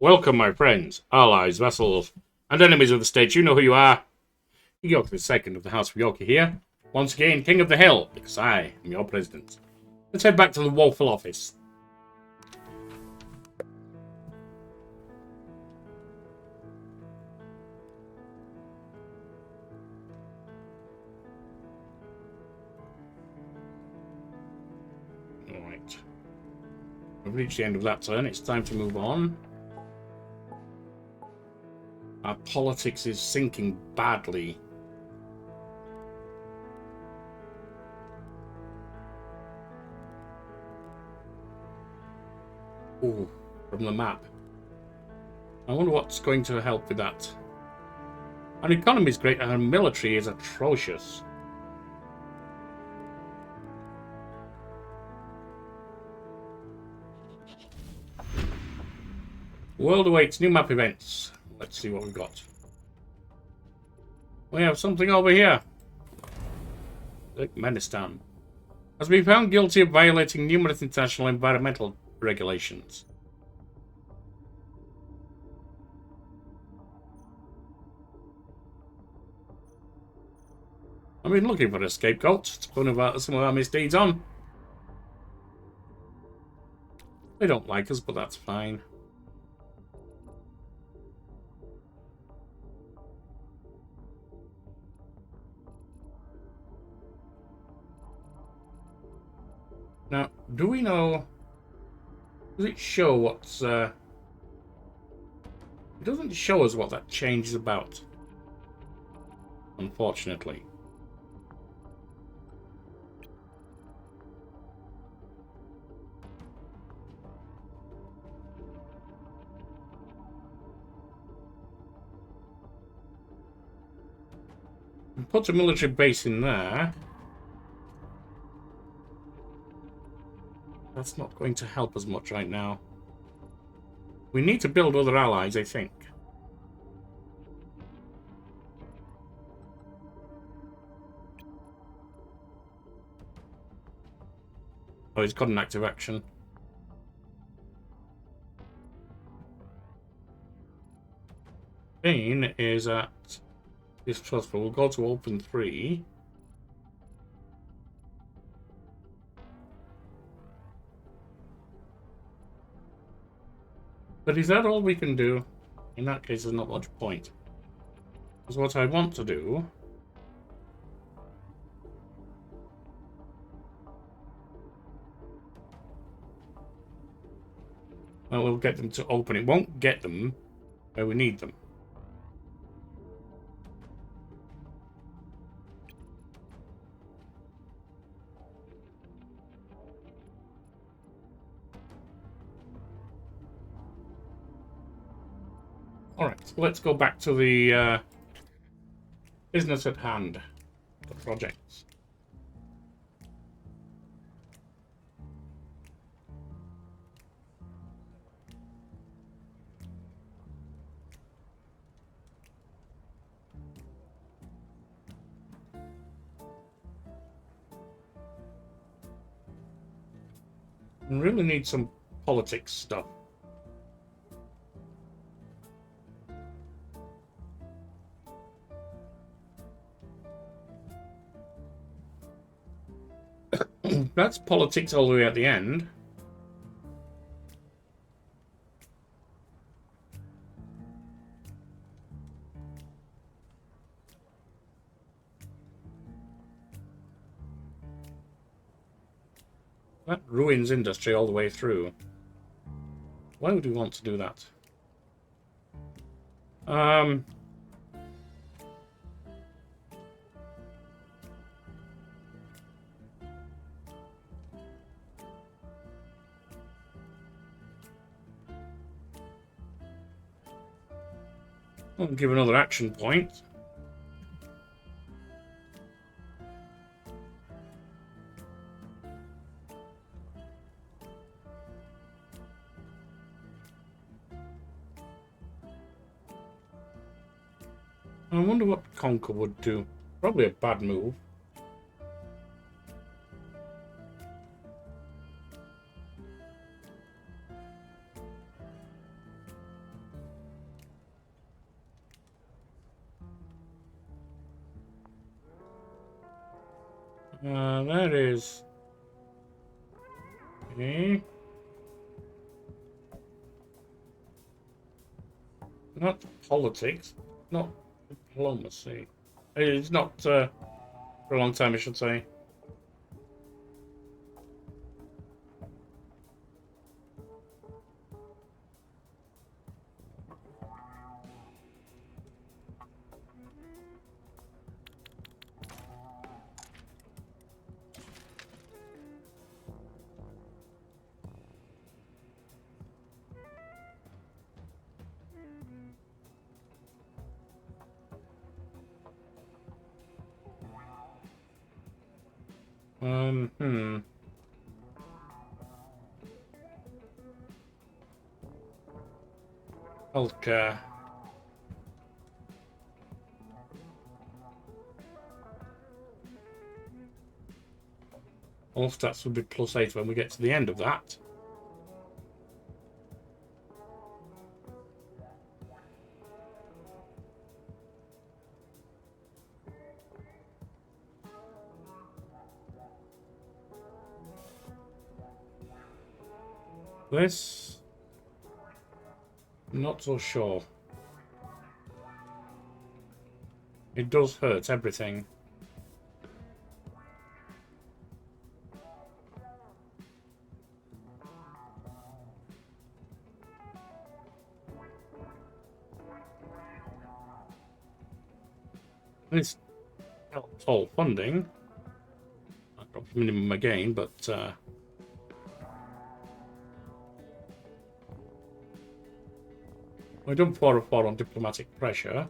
Welcome, my friends, allies, vassals, and enemies of the state. You know who you are. King Yorkie II of the House of Yorkie here. Once again, King of the Hill, because I am your president. Let's head back to the woeful office. Alright. We've reached the end of that turn. It's time to move on. Our politics is sinking badly. Ooh, from the map. I wonder what's going to help with that. Our economy is great and our military is atrocious. World awaits new map events. Let's see what we've got. We have something over here. Turkmenistan has been found guilty of violating numerous international environmental regulations. I've been looking for a scapegoat to put some of our misdeeds on. They don't like us, but that's fine. Now, do we know... Does it show what's... It doesn't show us what that change is about. Unfortunately. We put a military base in there. That's not going to help us much right now. We need to build other allies, I think. Oh, he's got an active action. Spain is at distrustful. We'll go to open 3. But is that all we can do? In that case, there's not much point. Because what I want to do... Well, we'll get them to open. It won't get them where we need them. Alright, let's go back to the business at hand. The projects. We really need some politics stuff. That's politics all the way at the end. That ruins industry all the way through. Why would we want to do that? I'm gonna give another action point. I wonder what Conquer would do. Probably a bad move. That is... Okay. Not politics. Not diplomacy. It's not for a long time, I should say. Hmm. Healthcare. All stats will be +8 when we get to the end of that. This... not so sure. It does hurt everything. This helps all funding. I dropped minimum again, but we don't fall on diplomatic pressure.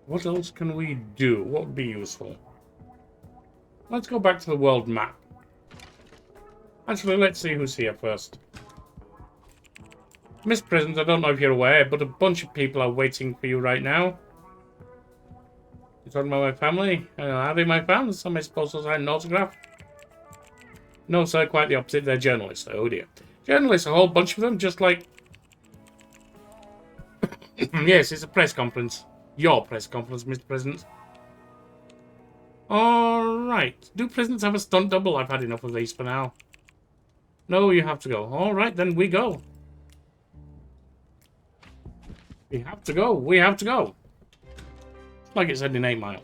What else can we do? What would be useful? Let's go back to the world map. Actually, let's see who's here first. Miss President, I don't know if you're aware, but a bunch of people are waiting for you right now. You're talking about my family? Are they my fans? Am I supposed to sign an autograph? No, sir, quite the opposite. They're journalists. Oh, dear. Journalists, a whole bunch of them, just like... Yes, it's a press conference. Your press conference, Mr. President. Alright. Do presidents have a stunt double? I've had enough of these for now. No, you have to go. Alright, then we go. We have to go. We have to go. Like it said in 8 Mile.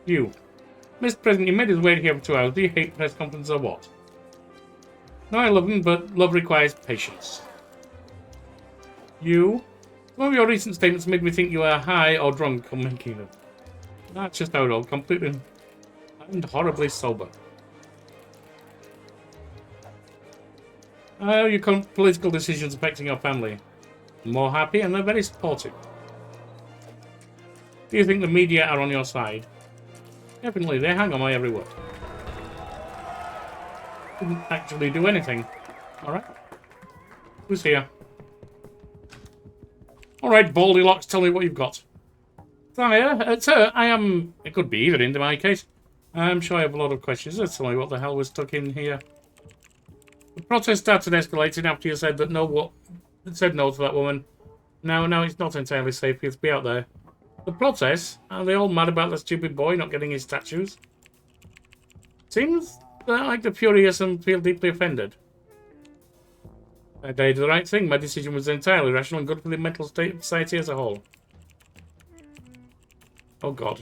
You. Mr. President, you made us wait here for 2 hours. Do you hate press conferences or what? No, I love them, but love requires patience. You. Some of your recent statements made me think you are high or drunk on making them. That's just how it all completely and horribly sober. Your current political decisions affecting your family. I'm more happy and they're very supportive. Do you think the media are on your side? Definitely, they hang on my every word. Didn't actually do anything. Alright. Who's here? Alright, Baldylocks, tell me what you've got. Sir, I am... It could be either in my case. I'm sure I have a lot of questions. Tell me what the hell was stuck in here. The protest started escalating after you said that said no to that woman. Now it's not entirely safe for you to be out there. The protests? Are they all mad about the stupid boy not getting his statues? Seems like they're furious and feel deeply offended. I did the right thing. My decision was entirely rational and good for the mental state of society as a whole. Oh, God.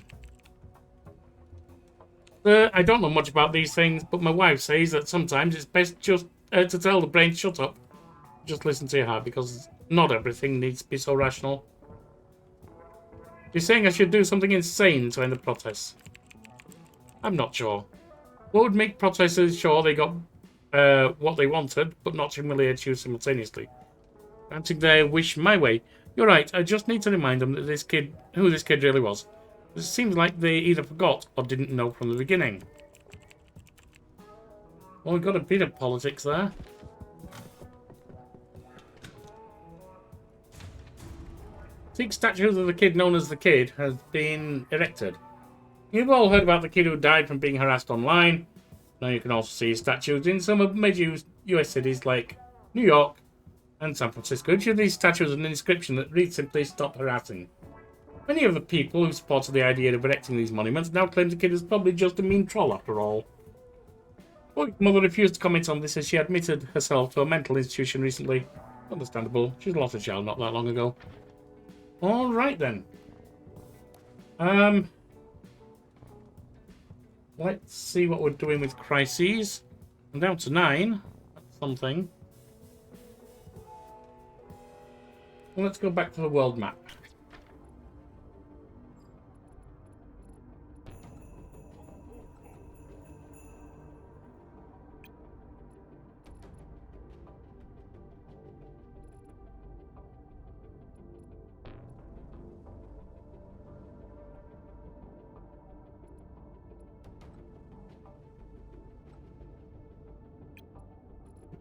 I don't know much about these things, but my wife says that sometimes it's best just to tell the brain, shut up. Just listen to your heart, because not everything needs to be so rational. You're saying I should do something insane to end the protests? I'm not sure. What would make protesters sure they got what they wanted, but not humiliate you simultaneously? Granting their wish my way. You're right, I just need to remind them that who this kid really was. It seems like they either forgot or didn't know from the beginning. Oh, we've got a bit of politics there. Six statues of the kid known as the Kid has been erected. You've all heard about the kid who died from being harassed online. Now you can also see statues in some of major US cities like New York and San Francisco. Each of these statues has an inscription that reads simply, "Stop harassing." Many of the people who supported the idea of erecting these monuments now claim the kid is probably just a mean troll after all. Boy's mother refused to comment on this as she admitted herself to a mental institution recently. Understandable. She's lost a child not that long ago. Alright then. Let's see what we're doing with crises. I'm down to 9. That's something. Well, let's go back to the world map.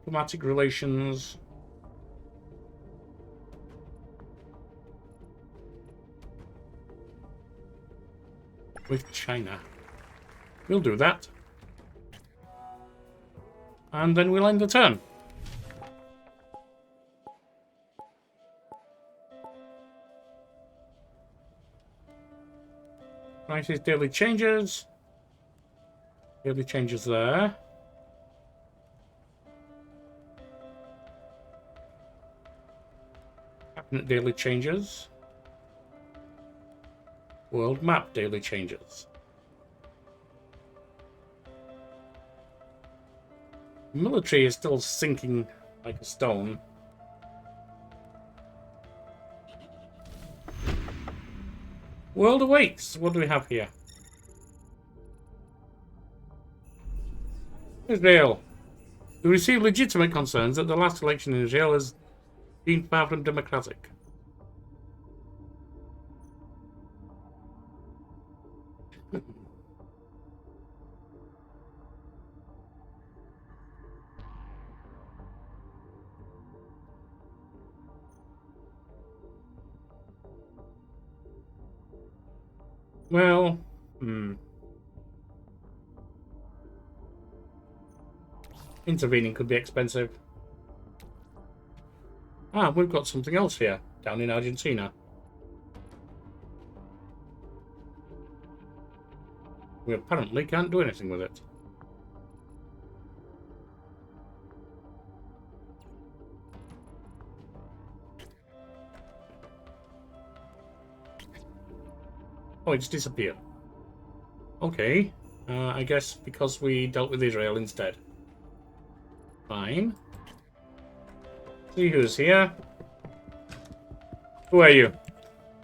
Diplomatic relations. With China. We'll do that. And then we'll end the turn. Crisis daily changes. Daily changes there. Cabinet daily changes. World map daily changes. Military is still sinking like a stone. World awaits. What do we have here? Israel. We received legitimate concerns that the last election in Israel has been far from democratic. Well, intervening could be expensive. Ah, we've got something else here, down in Argentina. We apparently can't do anything with it. Oh, it's disappeared. Okay. I guess because we dealt with Israel instead. Fine. See who's here. Who are you?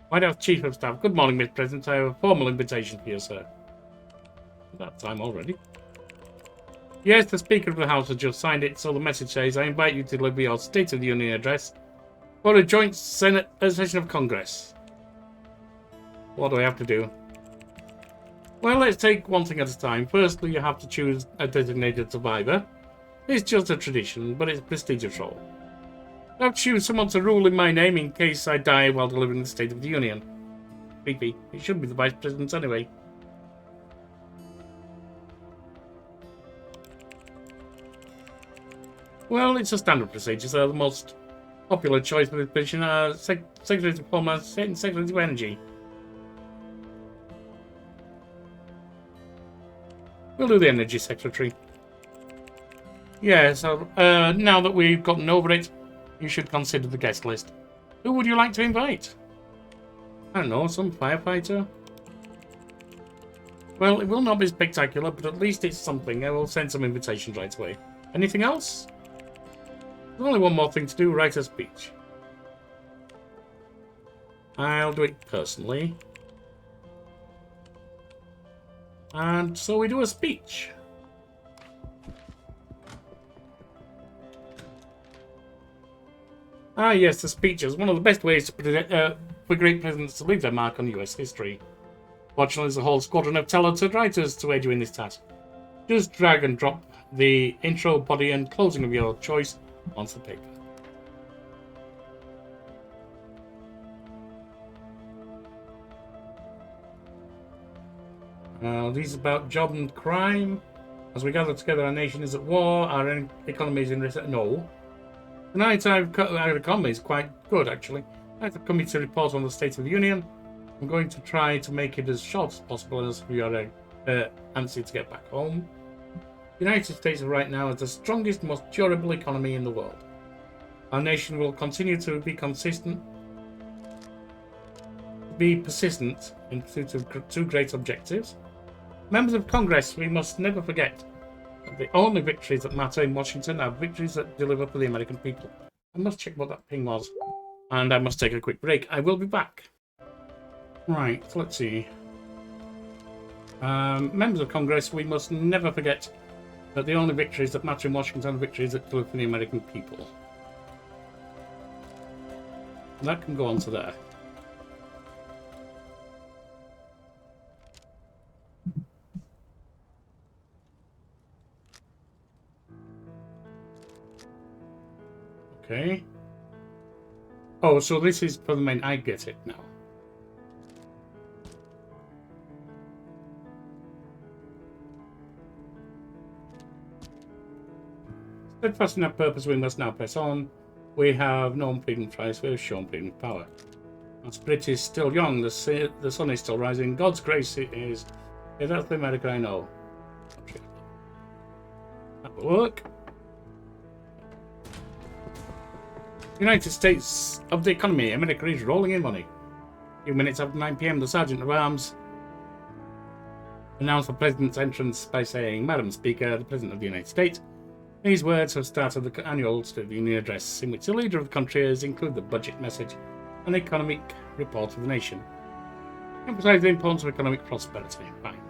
White House Chief of Staff. Good morning, Mr. President. I have a formal invitation for you, sir. That time already. Yes, the Speaker of the House has just signed it, so the message says, I invite you to deliver your State of the Union address for a joint Senate session of Congress. What do I have to do? Well, let's take one thing at a time. Firstly, you have to choose a designated survivor. It's just a tradition, but it's a prestigious role. I have to choose someone to rule in my name in case I die while delivering the State of the Union. Creepy. It should be the Vice President anyway. Well, it's a standard procedure, so the most popular choice for this position are Secretary of Commerce and Secretary of Energy. We'll do the Energy Secretary. Yeah, so now that we've gotten over it, you should consider the guest list. Who would you like to invite? I don't know, some firefighter? Well, it will not be spectacular, but at least it's something. I will send some invitations right away. Anything else? There's only one more thing to do, write a speech. I'll do it personally. And so we do a speech. Ah yes, the speeches. One of the best ways for great presidents to leave their mark on US history. Fortunately, there's a whole squadron of talented writers to aid you in this task. Just drag and drop the intro, body, and closing of your choice onto the paper. These are about job and crime. As we gather together, our nation is at war, our economy is in recession. No. Tonight, our economy is quite good, actually. I've come here to report on the State of the Union. I'm going to try to make it as short as possible as we are antsy to get back home. The United States right now is the strongest, most durable economy in the world. Our nation will continue to be persistent in pursuit of two great objectives. Members of Congress, we must never forget that the only victories that matter in Washington are victories that deliver for the American people. I must check what that ping was, and I must take a quick break. I will be back. Right, let's see. Members of Congress, we must never forget that the only victories that matter in Washington are victories that deliver for the American people. And that can go on to there. Okay. Oh, so this is for the main. I get it now. Steadfast in our purpose, we must now press on. We have known freedom thrice, we have shown freedom with power. Our spirit is still young, the sun is still rising. God's grace is. Yeah, that's the America I know. That will work. United States of the economy. America is rolling in money. A few minutes after 9 p.m., the Sergeant of Arms announced the President's entrance by saying, Madam Speaker, the President of the United States. These words have started the annual State of the Union address, in which the leader of the country has included the budget message and economic report of the nation. Emphasize the importance of economic prosperity. Fine.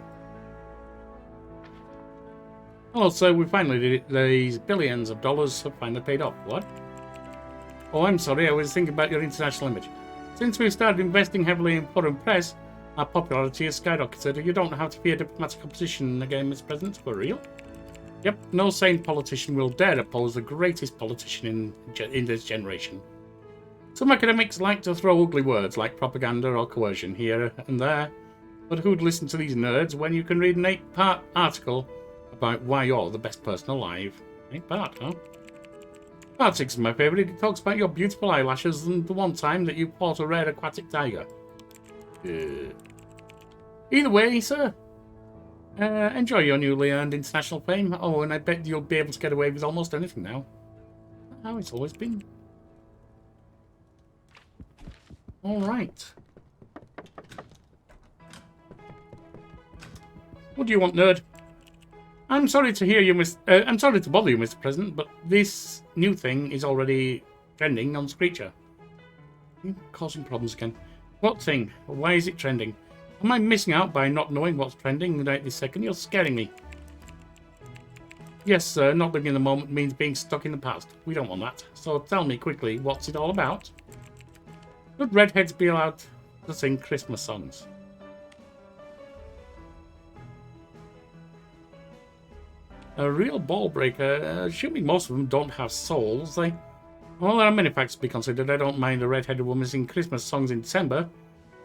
Also, we finally did it. These billions of dollars have finally paid off. What? Oh, I'm sorry, I was thinking about your international image. Since we've started investing heavily in foreign press, our popularity has skyrocketed. You don't have to fear diplomatic opposition again, Mr. President. For real? Yep, no sane politician will dare oppose the greatest politician in this generation. Some academics like to throw ugly words like propaganda or coercion here and there, but who'd listen to these nerds when you can read an 8-part article about why you're the best person alive? 8-part, huh? Part 6 is my favourite. It talks about your beautiful eyelashes and the one time that you fought a rare aquatic tiger. Either way, sir, enjoy your newly earned international fame. Oh, and I bet you'll be able to get away with almost anything now. That's how it's always been. Alright. What do you want, nerd? I'm sorry to hear you, I'm sorry to bother you, Mr. President, but this new thing is already trending on Screecher. You're causing problems again. What thing? Why is it trending? Am I missing out by not knowing what's trending right this second? You're scaring me. Yes, sir, not living in the moment means being stuck in the past. We don't want that. So tell me quickly, what's it all about? Should redheads be allowed to sing Christmas songs? A real ball breaker, assuming most of them don't have souls, well, there are many facts to be considered. I don't mind a red-headed woman singing Christmas songs in December.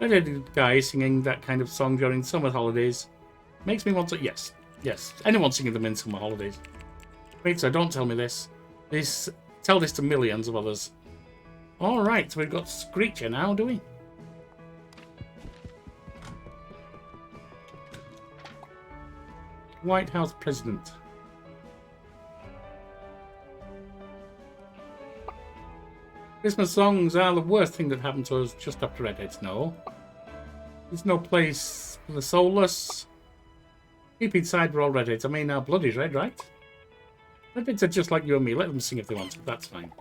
Red-headed guy singing that kind of song during summer holidays makes me want to... Yes, anyone singing them in summer holidays. Wait, sir, don't tell me this. Tell this to millions of others. Alright, so we've got Screecher now, do we? White House President. Christmas songs are the worst thing that happened to us just after redheads. No. There's no place for the soulless. Keep inside, we're all redheads. I mean, our blood is red, right? Redheads are just like you and me. Let them sing if they want to. That's fine.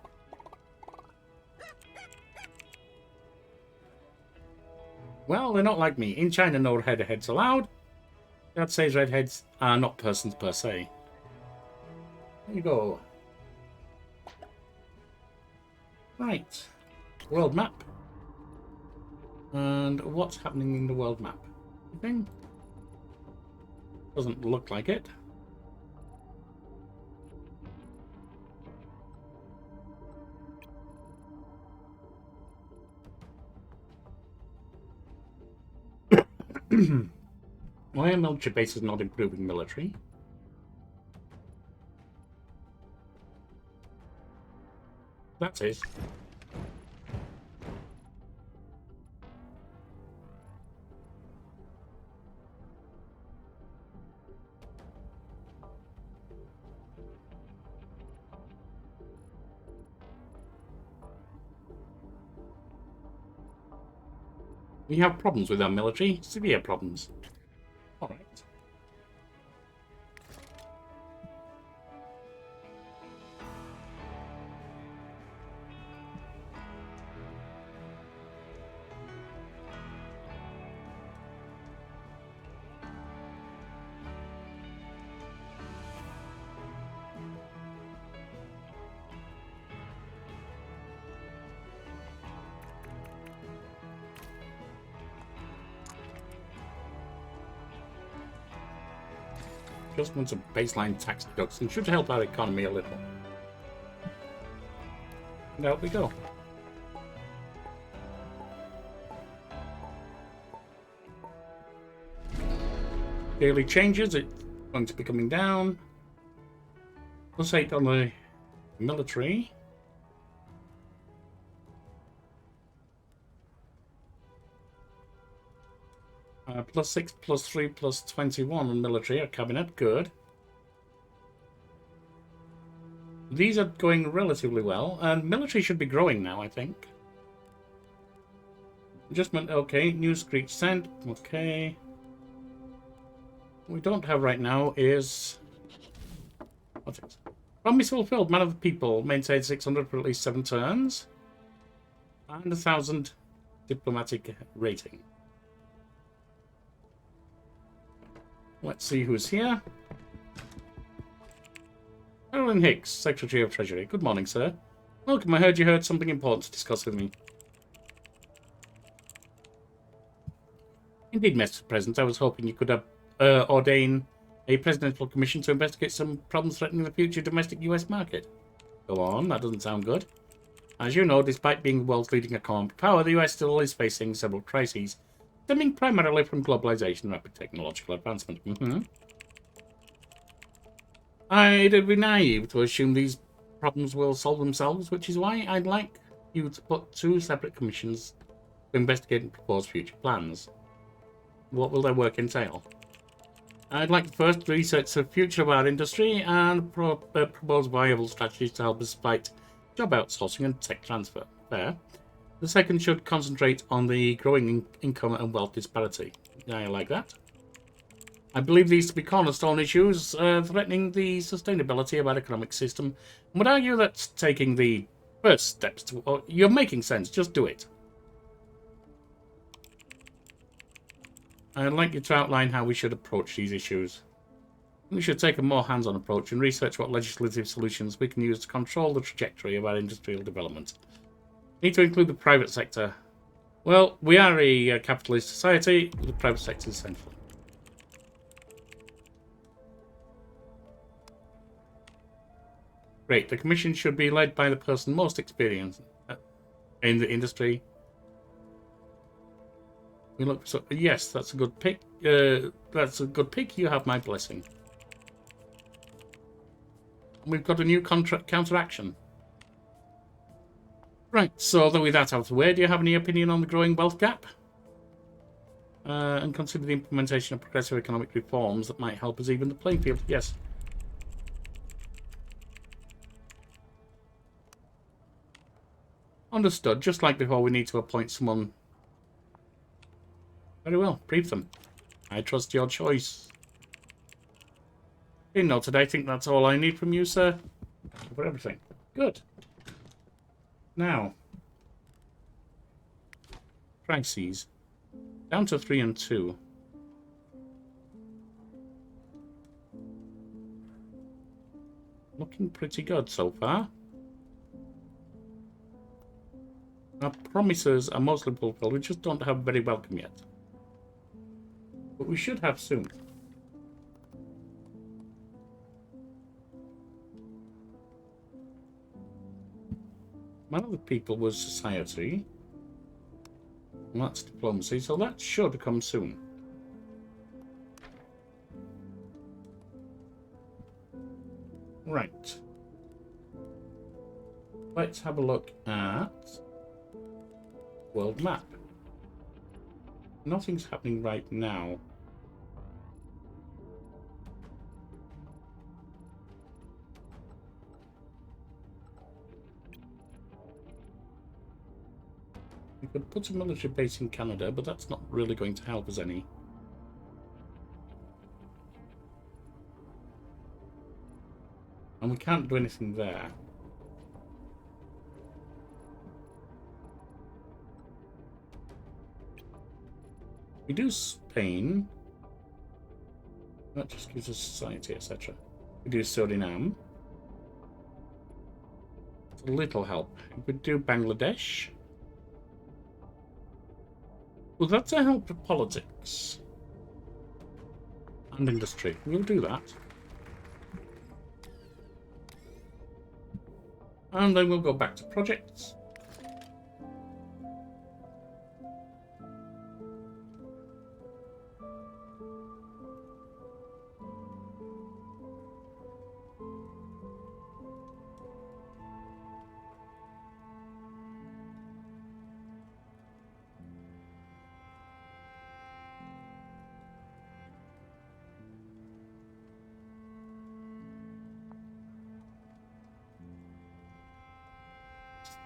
Well, they're not like me. In China, no redheads allowed. That says redheads are not persons per se. There you go. Right. World map. And what's happening in the world map? Anything? Doesn't look like it. Why are military bases not improving military? That is. We have problems with our military. Severe problems. Alright. Just want some baseline tax deduction. Should help our economy a little. And out we go. Daily changes. It's going to be coming down. +8 on the military. +6, +3, +21 on military. Our cabinet, good. These are going relatively well, and military should be growing now, I think. Adjustment, okay. New screech sent, okay. What we don't have right now is... What's it? Promise fulfilled. Man of the people. Maintain 600 for at least 7 turns. And 1,000 diplomatic rating. Let's see who's here. Carolyn Hicks, Secretary of Treasury. Good morning, sir. Welcome. I heard you had something important to discuss with me. Indeed, Mr. President. I was hoping you could ordain a presidential commission to investigate some problems threatening the future domestic US market. Go on, that doesn't sound good. As you know, despite being the world's leading economic power, the US still is facing several crises, stemming primarily from globalization and rapid technological advancement. I'd be naive to assume these problems will solve themselves, which is why I'd like you to put 2 separate commissions to investigate and propose future plans. What will their work entail? I'd like to first research the future of our industry and propose viable strategies to help us fight job outsourcing and tech transfer. Fair. The second should concentrate on the growing income and wealth disparity. I like that. I believe these to be cornerstone issues threatening the sustainability of our economic system, and would argue that taking the first steps to... Oh, you're making sense, just do it. I'd like you to outline how we should approach these issues. We should take a more hands-on approach and research what legislative solutions we can use to control the trajectory of our industrial development. Need to include the private sector. Well, we are a capitalist society. The private sector is central. Great. The commission should be led by the person most experienced in the industry. We look. So yes, that's a good pick. That's a good pick. You have my blessing. We've got a new counteraction. Right, so with that out of the way, do you have any opinion on the growing wealth gap? And consider the implementation of progressive economic reforms that might help us even the playing field. Yes. Understood. Just like before, we need to appoint someone. Very well. Brief them. I trust your choice. Okay, noted. I think that's all I need from you, sir. For everything. Good. Now. Crises. Down to 3 and 2. Looking pretty good so far. Our promises are mostly fulfilled. We just don't have very welcome yet. But we should have soon. Man of the people was society. And that's diplomacy, so that should come soon. Right. Let's have a look at world map. Nothing's happening right now. We could put a military base in Canada, but that's not really going to help us any. And we can't do anything there. We do Spain. That just gives us society, etc. We do Suriname. It's a little help. We do Bangladesh. Well, that's a help for politics. And industry. We'll do that. And then we'll go back to projects.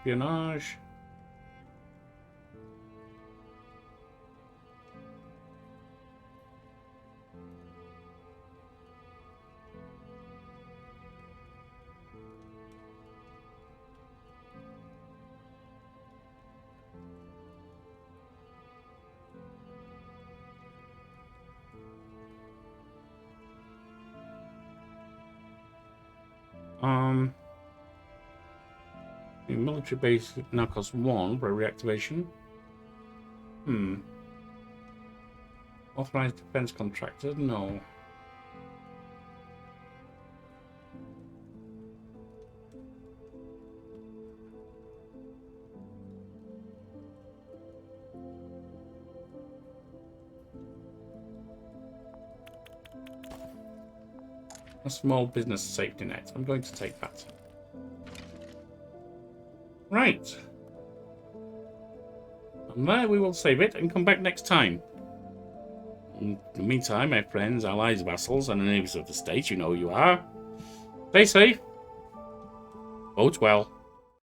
Espionage. The military base now costs 1 for reactivation. Authorized defense contractor? No. A small business safety net. I'm going to take that. Right. And there we will save it and come back next time. In the meantime, my friends, allies, vassals, and enemies of the state, you know who you are. Stay safe. Vote well.